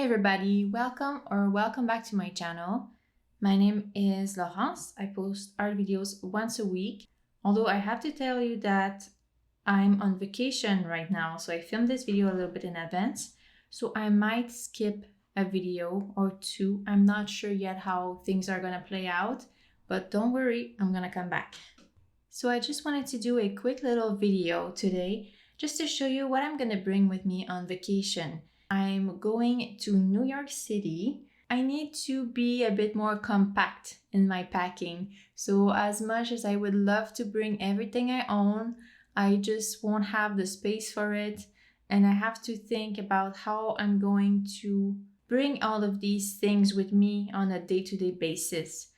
Hi everybody, welcome back to my channel. My name is Laurence. I post art videos once a week. Although I have to tell you that I'm on vacation right now, so I filmed this video a little bit in advance. So I might skip a video or two. I'm not sure yet how things are gonna play out, but don't worry, I'm gonna come back. So I just wanted to do a quick little video today just to show you what I'm gonna bring with me on vacation. I'm going to New York City. I need to be a bit more compact in my packing. So as much as I would love to bring everything I own, I just won't have the space for it. And I have to think about how I'm going to bring all of these things with me on a day-to-day basis.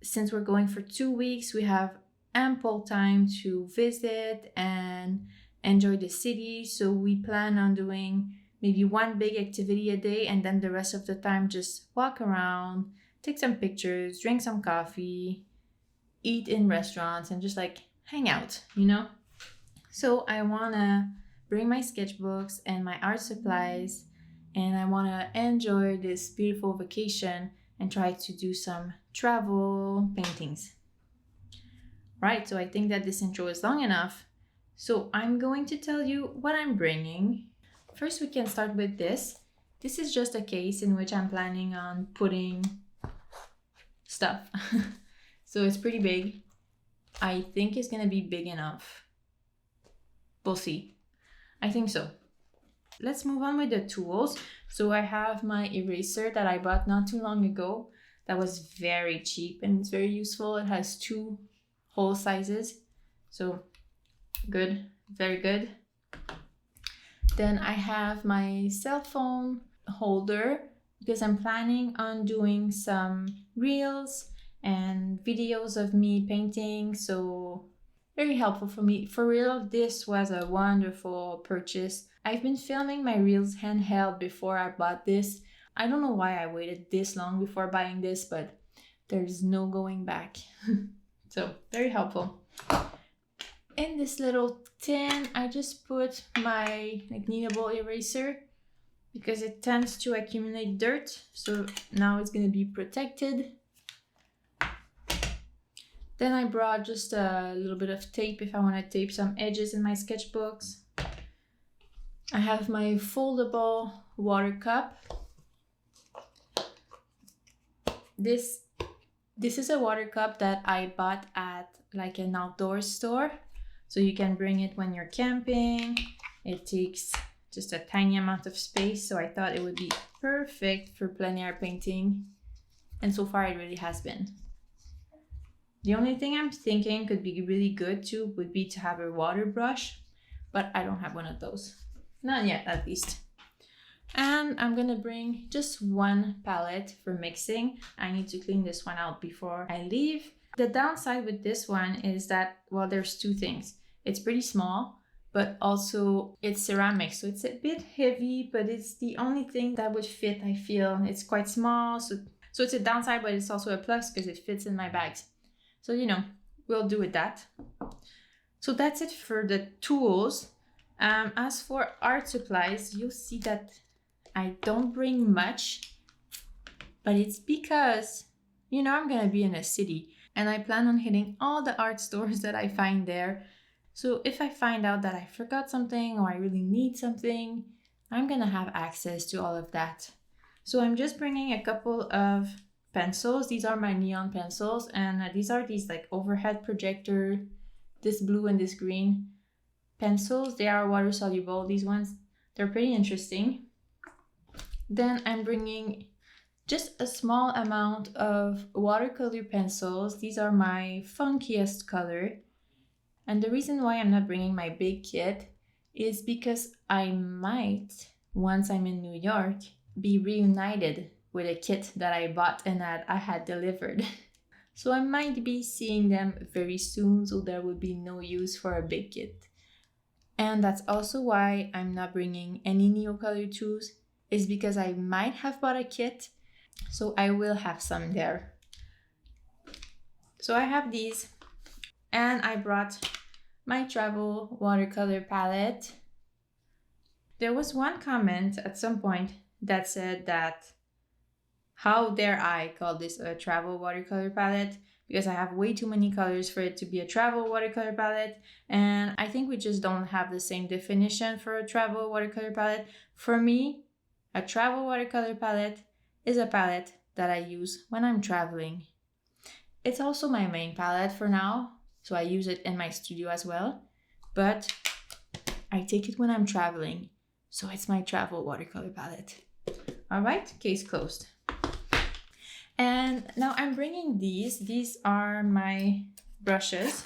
Since we're going for 2 weeks, we have ample time to visit and enjoy the city. So we plan on doing maybe one big activity a day, and then the rest of the time just walk around, take some pictures, drink some coffee, eat in restaurants, and just like hang out, you know? So I wanna bring my sketchbooks and my art supplies, and I wanna enjoy this beautiful vacation and try to do some travel paintings. Right, so I think that this intro is long enough. So I'm going to tell you what I'm bringing. First, we can start with this. This is just a case in which I'm planning on putting stuff. So it's pretty big. I think it's gonna be big enough. We'll see. I think so. Let's move on with the tools. So I have my eraser that I bought not too long ago. That was very cheap and it's very useful. It has 2 hole sizes. So good, very good. Then I have my cell phone holder because I'm planning on doing some reels and videos of me painting. So very helpful for me. For real, this was a wonderful purchase. I've been filming my reels handheld before I bought this. I don't know why I waited this long before buying this, but there's no going back. So very helpful. In this little tin, I just put my kneadable eraser because it tends to accumulate dirt. So now it's going to be protected. Then I brought just a little bit of tape if I want to tape some edges in my sketchbooks. I have my foldable water cup. This is a water cup that I bought at like an outdoor store. So you can bring it when you're camping. It takes just a tiny amount of space. So I thought it would be perfect for plein air painting. And so far it really has been. The only thing I'm thinking could be really good too would be to have a water brush, but I don't have one of those. Not yet, at least. And I'm gonna bring just one palette for mixing. I need to clean this one out before I leave. The downside with this one is that, well, there's 2 things. It's pretty small, but also it's ceramic. So it's a bit heavy, but it's the only thing that would fit, I feel. It's quite small, so it's a downside, but it's also a plus because it fits in my bags. So, you know, we'll do with that. So that's it for the tools. As for art supplies, you'll see that I don't bring much, but it's because, you know, I'm gonna be in a city and I plan on hitting all the art stores that I find there. So if I find out that I forgot something or I really need something, I'm gonna have access to all of that. So I'm just bringing a couple of pencils. These are my neon pencils, and these are these like overhead projector, this blue and this green pencils. They are water soluble. These ones, they're pretty interesting. Then I'm bringing just a small amount of watercolor pencils. These are my funkiest color. And the reason why I'm not bringing my big kit is because I might, once I'm in New York, be reunited with a kit that I bought and that I had delivered. So I might be seeing them very soon, so there would be no use for a big kit. And that's also why I'm not bringing any Neocolor tools, is because I might have bought a kit, so I will have some there. So I have these, and I brought my travel watercolor palette. There was one comment at some point that said that how dare I call this a travel watercolor palette, because I have way too many colors for it to be a travel watercolor palette, and I think we just don't have the same definition for a travel watercolor palette. For me, a travel watercolor palette is a palette that I use when I'm traveling. It's also my main palette for now, so I use it in my studio as well, but I take it when I'm traveling, so it's my travel watercolor palette. All right, case closed. And now I'm bringing these. These are my brushes.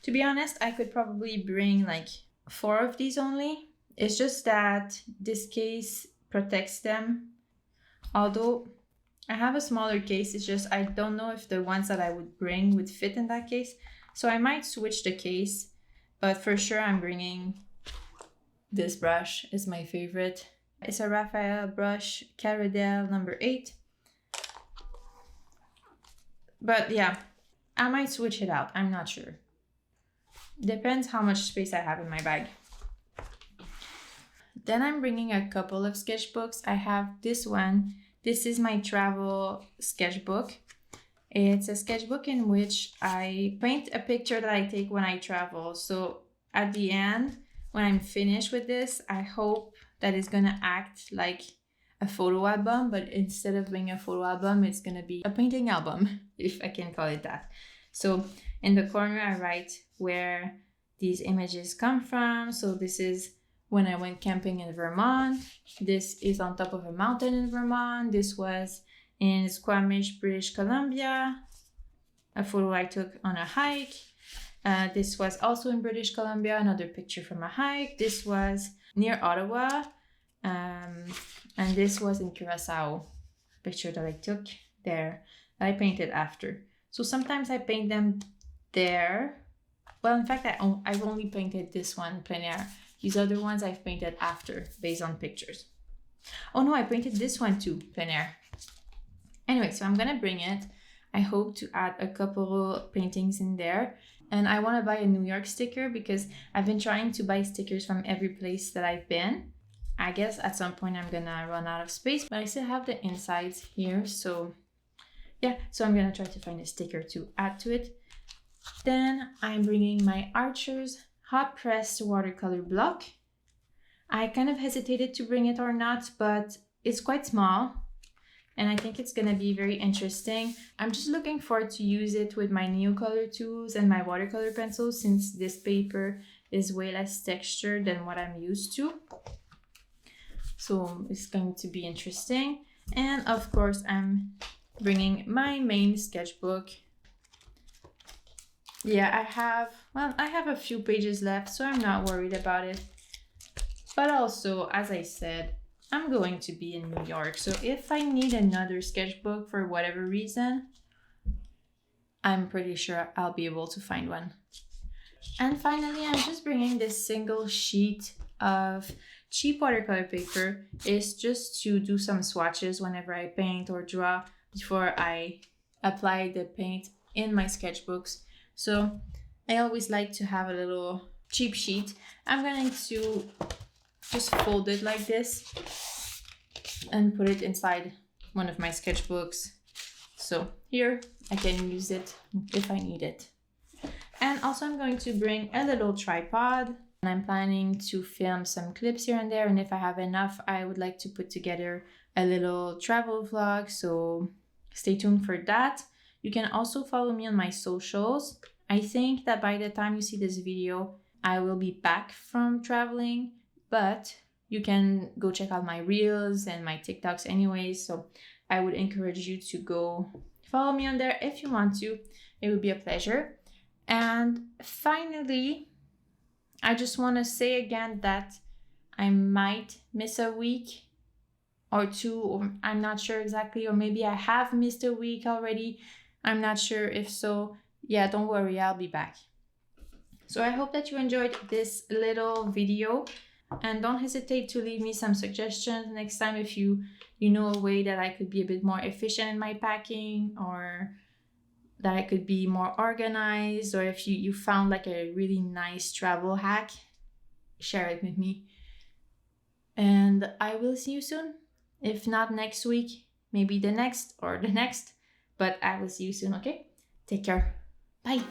To be honest, I could probably bring like 4 of these only. It's just that this case protects them. Although I have a smaller case, it's just I don't know if the ones that I would bring would fit in that case. So I might switch the case, but for sure I'm bringing this brush. It's my favorite. It's a Raphael brush, Caradel number 8. But yeah, I might switch it out. I'm not sure. Depends how much space I have in my bag. Then I'm bringing a couple of sketchbooks. I have this one. This is my travel sketchbook. It's a sketchbook in which I paint a picture that I take when I travel. So at the end, when I'm finished with this, I hope that it's gonna act like a photo album, but instead of being a photo album, it's gonna be a painting album, if I can call it that. So in the corner, I write where these images come from. So this is when I went camping in Vermont. This is on top of a mountain in Vermont. This was in Squamish, British Columbia, a photo I took on a hike. This was also in British Columbia, another picture from a hike. This was near Ottawa, and this was in Curacao, a picture that I took there, that I painted after. So sometimes I paint them there. Well, in fact, I've only painted this one plein air. These other ones I've painted after, based on pictures. Oh no, I painted this one too, plein air. Anyway, so I'm gonna bring it. I hope to add a couple paintings in there. And I want to buy a New York sticker because I've been trying to buy stickers from every place that I've been. I guess at some point I'm gonna run out of space, but I still have the insides here. So yeah, so I'm gonna try to find a sticker to add to it. Then I'm bringing my Archer's hot pressed watercolor block. I kind of hesitated to bring it or not, but it's quite small. And I think it's gonna be very interesting. I'm just looking forward to use it with my Neocolor tools and my watercolor pencils, since this paper is way less textured than what I'm used to. So it's going to be interesting. And of course, I'm bringing my main sketchbook. Yeah, I have a few pages left, so I'm not worried about it. But also, as I said, I'm going to be in New York, so if I need another sketchbook for whatever reason, I'm pretty sure I'll be able to find one. And finally, I'm just bringing this single sheet of cheap watercolor paper. It's just to do some swatches whenever I paint or draw before I apply the paint in my sketchbooks. So I always like to have a little cheap sheet. I'm going to just fold it like this and put it inside one of my sketchbooks. So here I can use it if I need it. And also I'm going to bring a little tripod, and I'm planning to film some clips here and there. And if I have enough, I would like to put together a little travel vlog. So stay tuned for that. You can also follow me on my socials. I think that by the time you see this video, I will be back from traveling, but you can go check out my reels and my TikToks anyways. So I would encourage you to go follow me on there if you want to. It would be a pleasure. And finally, I just want to say again that I might miss a week or two, or I'm not sure exactly, or maybe I have missed a week already. I'm not sure. If so, yeah, don't worry, I'll be back. So I hope that you enjoyed this little video, and don't hesitate to leave me some suggestions next time if you know a way that I could be a bit more efficient in my packing, or that I could be more organized, or if you found like a really nice travel hack, share it with me. And I will see you soon. If not next week, maybe the next or the next, but I will see you soon, okay? Take care. Bye.